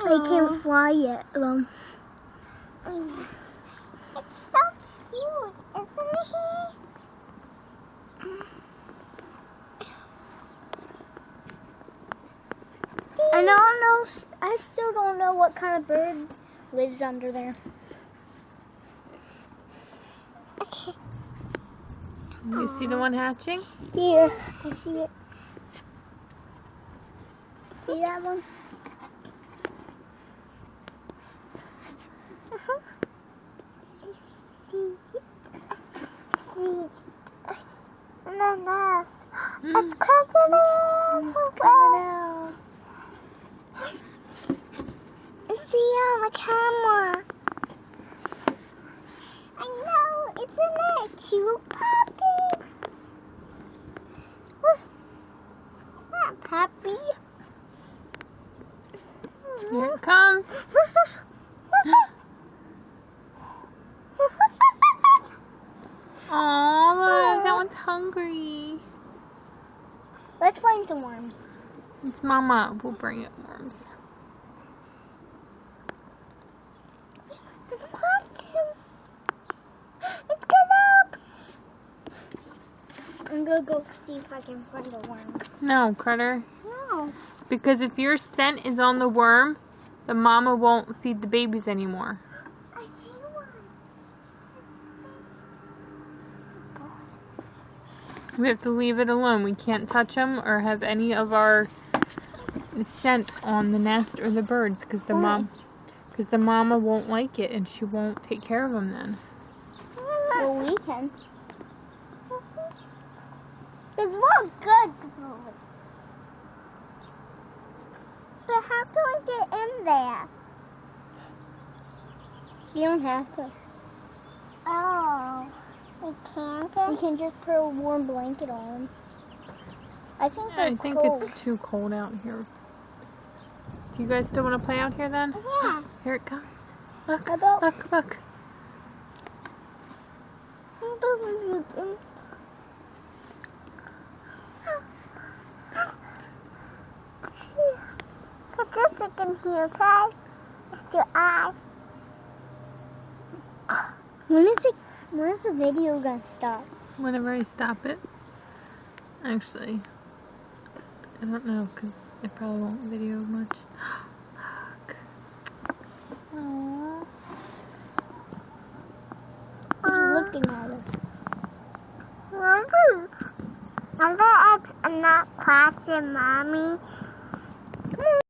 They can't fly yet. It's so cute, isn't it? And I still don't know what kind of bird lives under there. Okay. You see the one hatching? Here, I see it. See that one? No. It's Coming out. See on the camera. I know, isn't it cute, puppy? That puppy. Here it comes. Aw, look, that one's hungry. Let's find some worms. It's Mama. We'll bring it worms. I'm gonna go see if I can find a worm. No, Critter. No. Because if your scent is on the worm, the mama won't feed the babies anymore. We have to leave it alone. We can't touch them or have any of our scent on the nest or the birds because the mama won't like it and she won't take care of them then. Well, we can. It's more good food. So how can we get in there? You don't have to. Oh, we can't You can just put a warm blanket on them. I think they're I think cold. it's too cold out here. Do you guys still want to play out here then? Yeah. Here it comes. Look, How about- look. Put this in here, okay? It's your eyes. When is the video gonna stop? Whenever I stop it. Actually, I don't know because I probably won't video much. Look. Aww. He's looking at us. I'm not watching Mommy.